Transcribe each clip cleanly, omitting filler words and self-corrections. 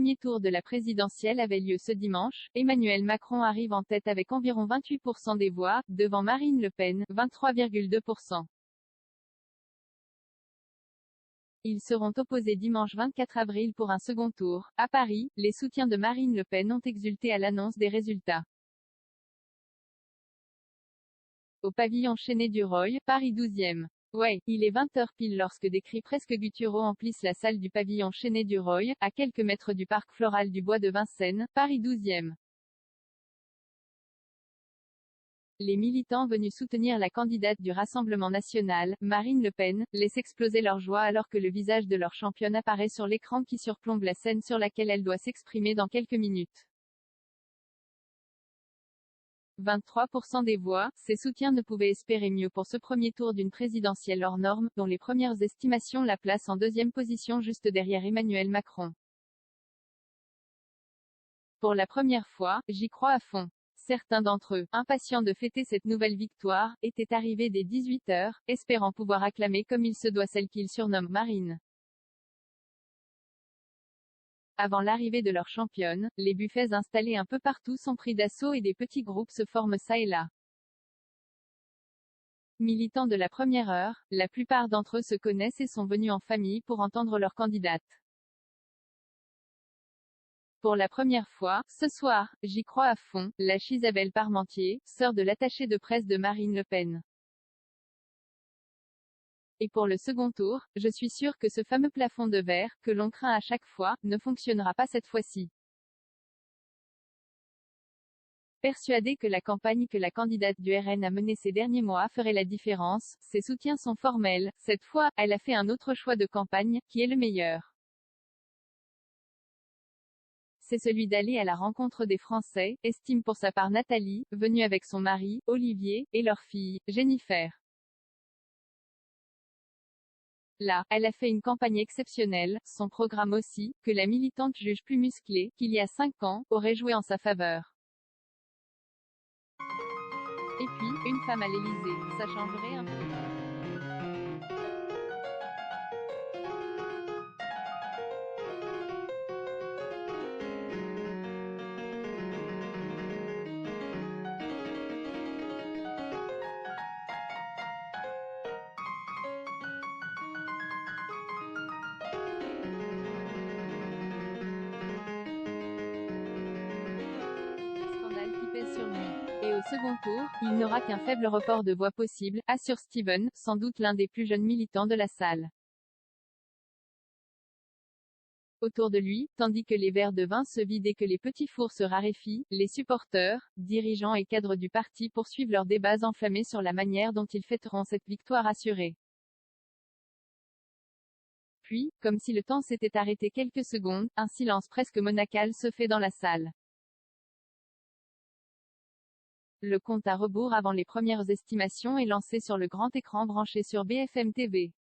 premier tour de la présidentielle avait lieu ce dimanche, Emmanuel Macron arrive en tête avec environ 28% des voix, devant Marine Le Pen, 23,2%. Ils seront opposés dimanche 24 avril pour un second tour. À Paris, les soutiens de Marine Le Pen ont exulté à l'annonce des résultats. Au pavillon Chénet-du-Roy, Paris 12e. Ouais, il est 20h pile lorsque des cris presque gutturaux emplissent la salle du pavillon Chénet-du-Roy, à quelques mètres du parc floral du Bois de Vincennes, Paris 12e. Les militants venus soutenir la candidate du Rassemblement national, Marine Le Pen, laissent exploser leur joie alors que le visage de leur championne apparaît sur l'écran qui surplombe la scène sur laquelle elle doit s'exprimer dans quelques minutes. 23% des voix, ses soutiens ne pouvaient espérer mieux pour ce premier tour d'une présidentielle hors norme, dont les premières estimations la placent en deuxième position juste derrière Emmanuel Macron. Pour la première fois, j'y crois à fond. Certains d'entre eux, impatients de fêter cette nouvelle victoire, étaient arrivés dès 18h, espérant pouvoir acclamer comme il se doit celle qu'ils surnomment Marine. Avant l'arrivée de leur championne, les buffets installés un peu partout sont pris d'assaut et des petits groupes se forment çà et là. Militants de la première heure, la plupart d'entre eux se connaissent et sont venus en famille pour entendre leur candidate. Pour la première fois, ce soir, j'y crois à fond, lâche Isabelle Parmentier, sœur de l'attaché de presse de Marine Le Pen. Et pour le second tour, je suis sûre que ce fameux plafond de verre, que l'on craint à chaque fois, ne fonctionnera pas cette fois-ci. Persuadée que la campagne que la candidate du RN a menée ces derniers mois ferait la différence, ses soutiens sont formels. Cette fois, elle a fait un autre choix de campagne, qui est le meilleur. C'est celui d'aller à la rencontre des Français, estime pour sa part Nathalie, venue avec son mari, Olivier, et leur fille, Jennifer. Là, elle a fait une campagne exceptionnelle, son programme aussi, que la militante juge plus musclé, qu'il y a 5 ans, aurait joué en sa faveur. Et puis, une femme à l'Élysée, ça changerait un peu. Scandale qui pèse sur lui. Et au second tour, il n'aura qu'un faible report de voix possible, assure Steven, sans doute l'un des plus jeunes militants de la salle. Autour de lui, tandis que les verres de vin se vident et que les petits fours se raréfient, les supporters, dirigeants et cadres du parti poursuivent leurs débats enflammés sur la manière dont ils fêteront cette victoire assurée. Puis, comme si le temps s'était arrêté quelques secondes, un silence presque monacal se fait dans la salle. Le compte à rebours avant les premières estimations est lancé sur le grand écran branché sur BFM TV.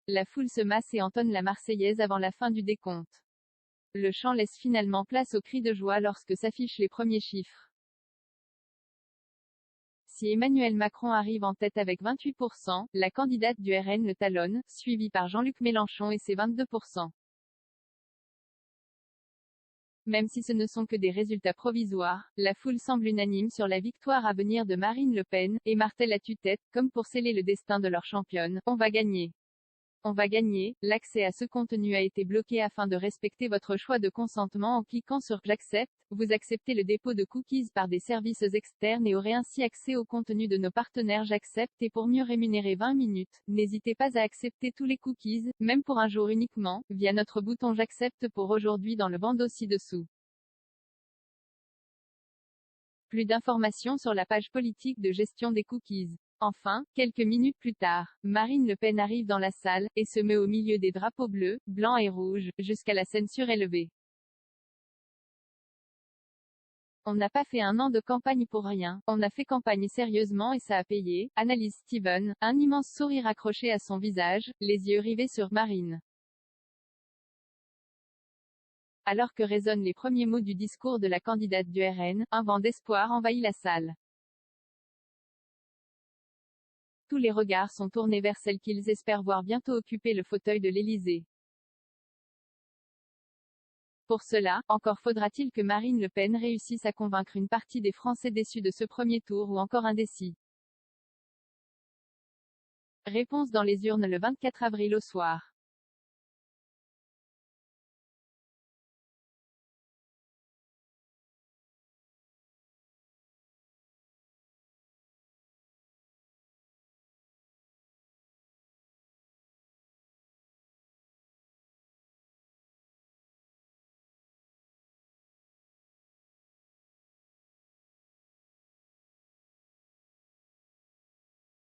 La foule se masse et entonne la Marseillaise avant la fin du décompte. Le chant laisse finalement place aux cris de joie lorsque s'affichent les premiers chiffres. Si Emmanuel Macron arrive en tête avec 28%, la candidate du RN le talonne, suivie par Jean-Luc Mélenchon et ses 22%. Même si ce ne sont que des résultats provisoires, la foule semble unanime sur la victoire à venir de Marine Le Pen, et martèle à tue-tête, comme pour sceller le destin de leur championne, on va gagner. On va gagner. L'accès à ce contenu a été bloqué afin de respecter votre choix de consentement en cliquant sur J'accepte. Vous acceptez le dépôt de cookies par des services externes et aurez ainsi accès au contenu de nos partenaires. J'accepte et pour mieux rémunérer 20 minutes, n'hésitez pas à accepter tous les cookies, même pour un jour uniquement, via notre bouton J'accepte pour aujourd'hui dans le bandeau ci-dessous. Plus d'informations sur la page politique de gestion des cookies. Enfin, quelques minutes plus tard, Marine Le Pen arrive dans la salle, et se met au milieu des drapeaux bleus, blancs et rouges, jusqu'à la scène surélevée. On n'a pas fait un an de campagne pour rien, on a fait campagne sérieusement et ça a payé, analyse Steven, un immense sourire accroché à son visage, les yeux rivés sur Marine. Alors que résonnent les premiers mots du discours de la candidate du RN, un vent d'espoir envahit la salle. Tous les regards sont tournés vers celle qu'ils espèrent voir bientôt occuper le fauteuil de l'Élysée. Pour cela, encore faudra-t-il que Marine Le Pen réussisse à convaincre une partie des Français déçus de ce premier tour ou encore indécis. Réponse dans les urnes le 24 avril au soir.